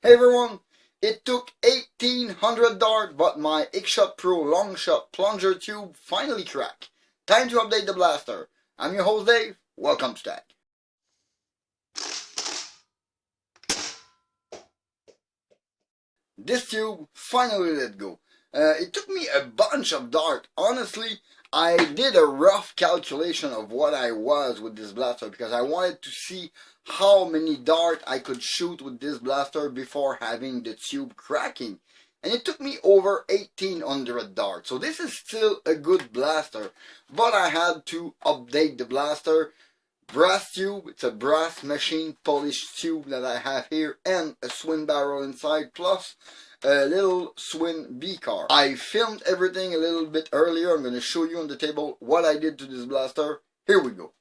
Hey everyone, it took 1800 darts, but my X-Shot Pro Longshot Plunger Tube finally cracked. Time to update the blaster. I'm your host Dave, welcome to Tag. This tube finally let go. It took me a bunch of darts. Honestly, I did a rough calculation of what I was with this blaster because I wanted to see how many darts I could shoot with this blaster before having the tube cracking. And it took me over 1800 darts. So this is still a good blaster. But I had to update the blaster. Brass tube, it's a brass machine polished tube that I have here, and a swing barrel inside, plus a little swing B-car. I filmed everything a little bit earlier. I'm going to show you on the table what I did to this blaster. Here we go.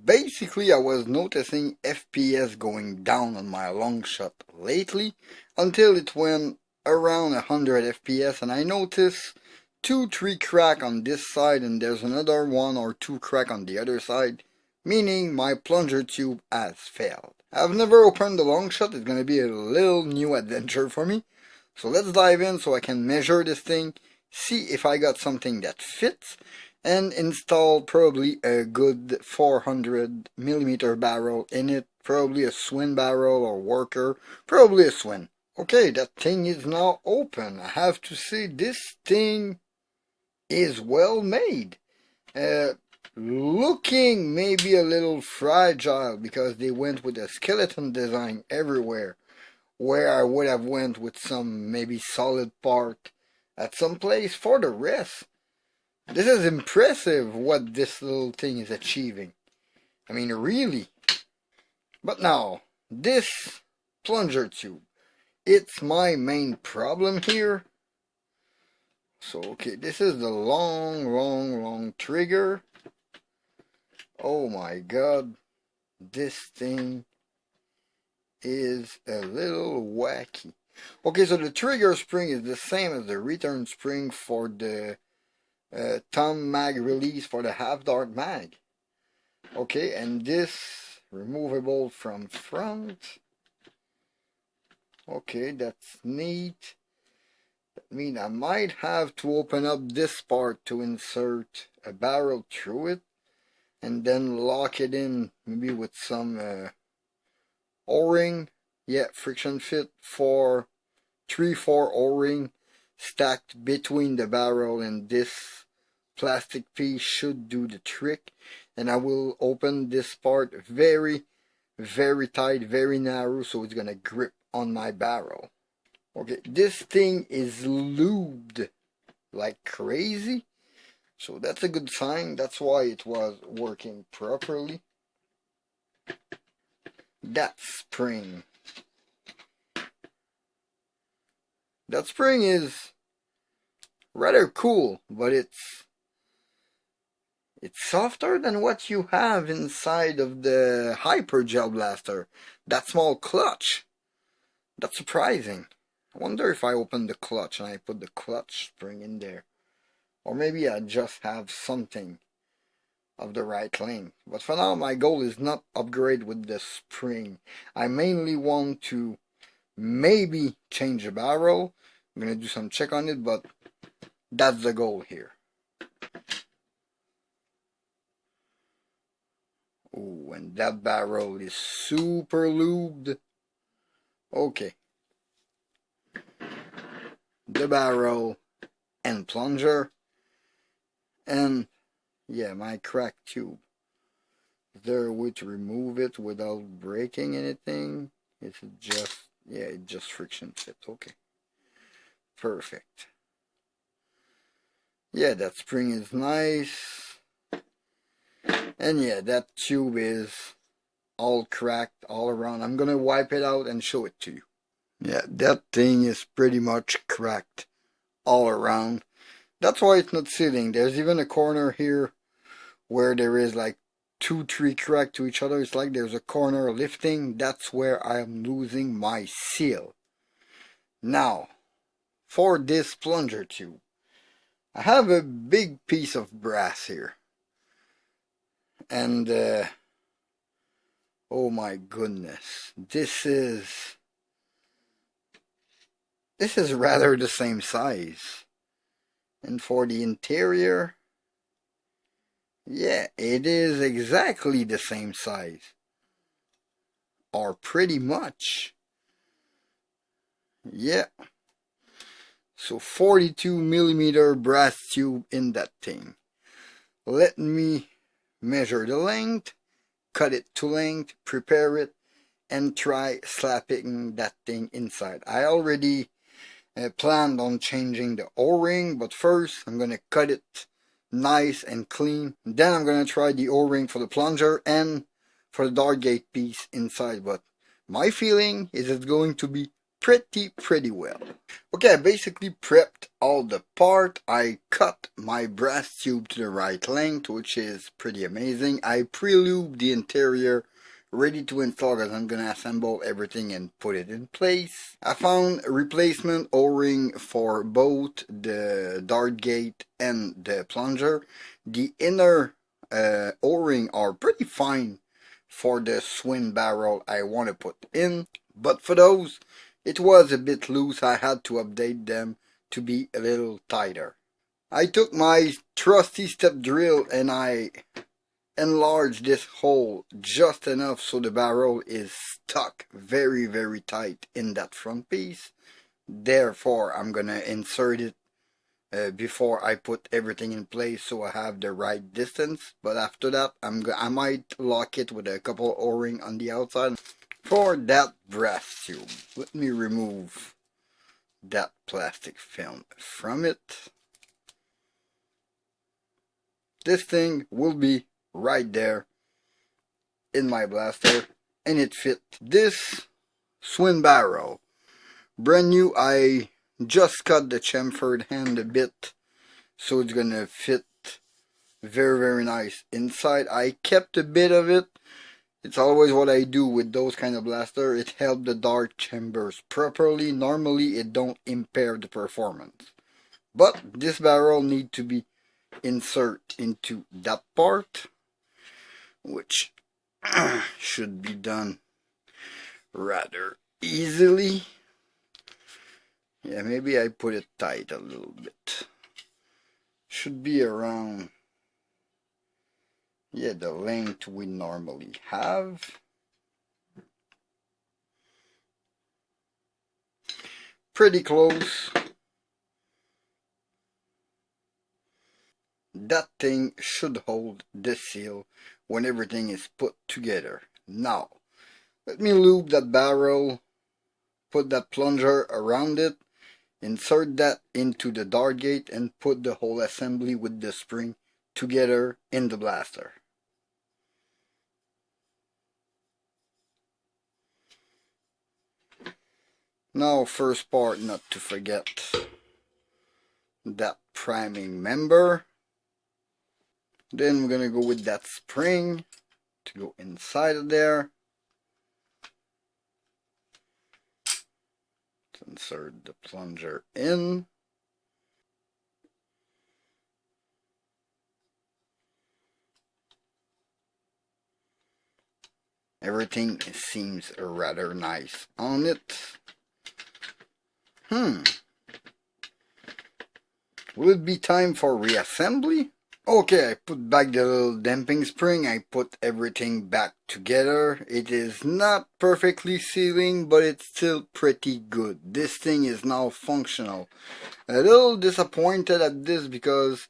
Basically, I was noticing FPS going down on my long shot lately until it went around 100 FPS, and I noticed 2-3 crack on this side, and there's another 1 or 2 crack on the other side, meaning my plunger tube has failed. I've never opened the long shot. It's going to be a little new adventure for me. So let's dive in so I can measure this thing, see if I got something that fits, and install probably a good 400mm barrel in it, probably a swing barrel or worker, probably a swing. Okay, that thing is now open. I have to say this thing is well made. Looking maybe a little fragile because they went with a skeleton design everywhere, where I would have went with some maybe solid part at some place. For the rest, this is impressive what this little thing is achieving. I mean, really. But now, this plunger tube, it's my main problem here. So, okay, this is the long trigger. Oh my god, this thing is a little wacky. Okay, so the trigger spring is the same as the return spring for the thumb mag release for the half dart mag. Okay, and this removable from front. Okay, that's neat. That means I might have to open up this part to insert a barrel through it, and then lock it in maybe with some O-ring. Yeah, friction fit for 3-4 O-ring stacked between the barrel, and this plastic piece should do the trick. And I will open this part very tight, very narrow, so it's gonna grip on my barrel. Okay, this thing is lubed like crazy. So that's a good sign. That's why it was working properly. That spring. That spring is rather cool, but it's softer than what you have inside of the Hyper Gel Blaster. That small clutch. That's surprising. I wonder if I open the clutch and I put the clutch spring in there. Or maybe I just have something of the right length. But for now, my goal is not upgrade with the spring. I mainly want to maybe change the barrel. I'm going to do some check on it, but that's the goal here. Oh, and that barrel is super lubed. Okay. The barrel and plunger. And yeah, my cracked tube. Is there a way to remove it without breaking anything? Is it just, yeah, it just friction fit. Okay. Perfect. Yeah, that spring is nice. And yeah, that tube is all cracked all around. I'm gonna wipe it out and show it to you. Yeah, that thing is pretty much cracked all around. That's why it's not sitting. There's even a corner here where there is like 2-3 crack to each other. It's like there's a corner lifting. That's where I'm losing my seal. Now, for this plunger tube, I have a big piece of brass here. And, oh my goodness, this is This is rather the same size. And for the interior, yeah, it is exactly the same size. Or pretty much. Yeah. So 42mm brass tube in that thing. Let me measure the length, cut it to length, prepare it, and try slapping that thing inside. I already planned on changing the O-ring, but first I'm going to cut it nice and clean. Then I'm going to try the O-ring for the plunger and for the dart gate piece inside, but my feeling is it's going to be pretty well. Okay, I basically prepped all the part. I cut my brass tube to the right length, which is pretty amazing. I pre-lubed the interior, ready to install, as I'm gonna assemble everything and put it in place. I found a replacement O-ring for both the dart gate and the plunger. The inner O-ring are pretty fine for the swing barrel I want to put in, but for those it was a bit loose. I had to update them to be a little tighter. I took my trusty step drill and I enlarged this hole just enough so the barrel is stuck very tight in that front piece. Therefore, I'm gonna insert it before I put everything in place so I have the right distance. But after that, I might lock it with a couple O-ring on the outside. For that brass tube, let me remove that plastic film from it. This thing will be right there in my blaster, and it fit this swing barrel. Brand new. I just cut the chamfered hand a bit, so it's gonna fit very nice inside. I kept a bit of it. It's always what I do with those kind of blaster. It helps the dart chambers properly. Normally it don't impair the performance, but this barrel need to be insert into that part, which should be done rather easily. Yeah, maybe I put it tight a little bit. Should be around, yeah, the length we normally have. Pretty close. That thing should hold the seal when everything is put together. Now, let me lube that barrel, put that plunger around it, insert that into the dart gate, and put the whole assembly with the spring together in the blaster. Now, first part, not to forget that priming member. Then we're gonna go with that spring to go inside of there. Let's insert the plunger in. Everything seems rather nice on it. Will it be time for reassembly? Okay, I put back the little damping spring. I put everything back together. It is not perfectly sealing, but it's still pretty good. This thing is now functional. A little disappointed at this because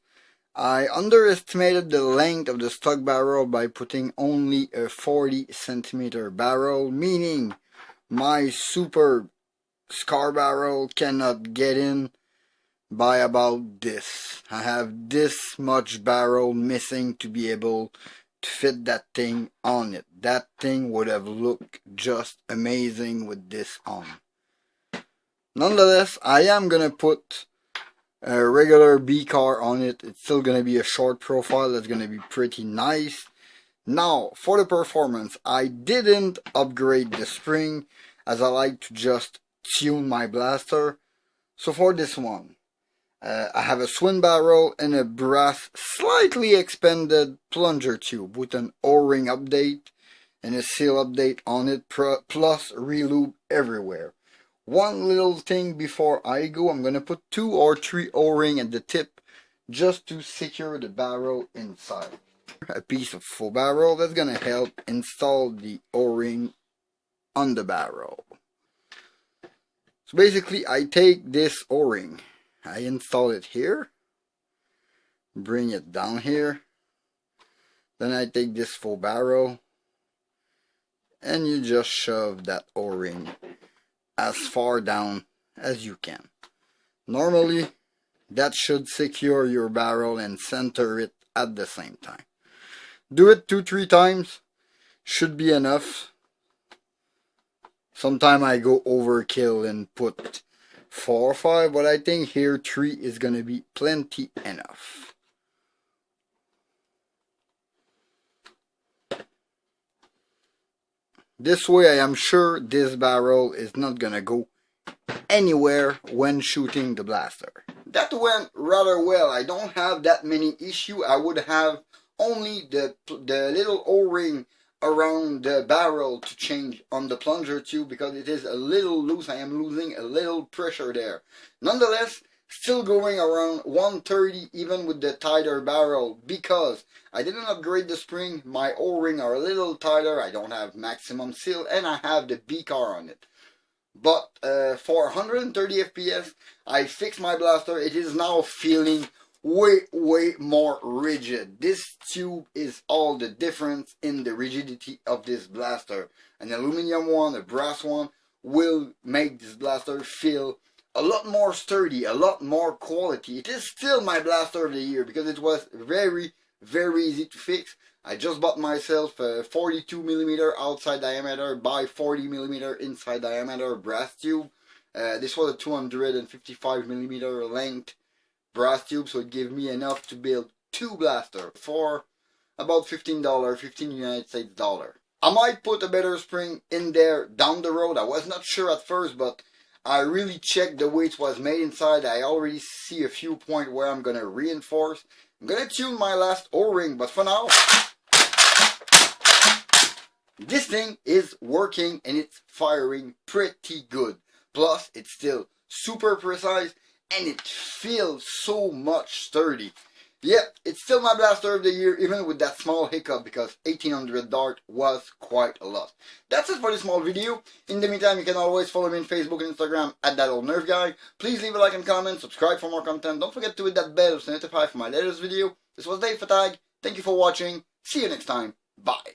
I underestimated the length of the stock barrel by putting only a 40cm barrel, meaning my super scar barrel cannot get in by about this. I have this much barrel missing to be able to fit that thing on it. That thing would have looked just amazing with this on. Nonetheless, I am gonna put a regular B car on it. It's still gonna be a short profile. That's gonna be pretty nice. Now, for the performance, I didn't upgrade the spring as I like to just tune my blaster. So for this one, I have a swing barrel and a brass slightly expanded plunger tube with an O-ring update and a seal update on it, plus relube everywhere. One little thing before I go, I'm going to put 2 or 3 O-ring at the tip just to secure the barrel inside. A piece of full barrel that's going to help install the O-ring on the barrel. So basically I take this O-ring, I install it here, bring it down here, then I take this full barrel and you just shove that O-ring as far down as you can. Normally that should secure your barrel and center it at the same time. Do it 2-3 times, should be enough. Sometimes I go overkill and put 4 or 5, but I think here 3 is going to be plenty enough. This way I am sure this barrel is not going to go anywhere when shooting the blaster. That went rather well. I don't have that many issues. I would have only the little O-ring around the barrel to change on the plunger tube because it is a little loose. I am losing a little pressure there. Nonetheless, still going around 130 even with the tighter barrel because I didn't upgrade the spring. My O-ring are a little tighter. I don't have maximum seal and I have the B-car on it. But for 130 FPS, I fixed my blaster. It is now feeling way more rigid. This tube is all the difference in the rigidity of this blaster. An aluminum one, a brass one will make this blaster feel a lot more sturdy, a lot more quality. It is still my blaster of the year because it was very easy to fix. I just bought myself a 42mm outside diameter by 40mm inside diameter brass tube. This was a 255mm length brass tube, so it gave me enough to build 2 blasters for about $15, 15 United States dollar. I might put a better spring in there down the road. I was not sure at first, but I really checked the way it was made inside. I already see a few points where I'm going to reinforce. I'm going to tune my last O-ring, but for now, this thing is working and it's firing pretty good. Plus, it's still super precise and it feels so much sturdy. Yep, it's still my blaster of the year even with that small hiccup because 1800 dart was quite a lot. That's it for this small video. In the meantime, you can always follow me on Facebook and Instagram at That Old Nerf Guy. Please leave a like and comment, subscribe for more content. Don't forget to hit that bell to notify for my latest video. This was Dave Fatag. Thank you for watching. See you next time. Bye.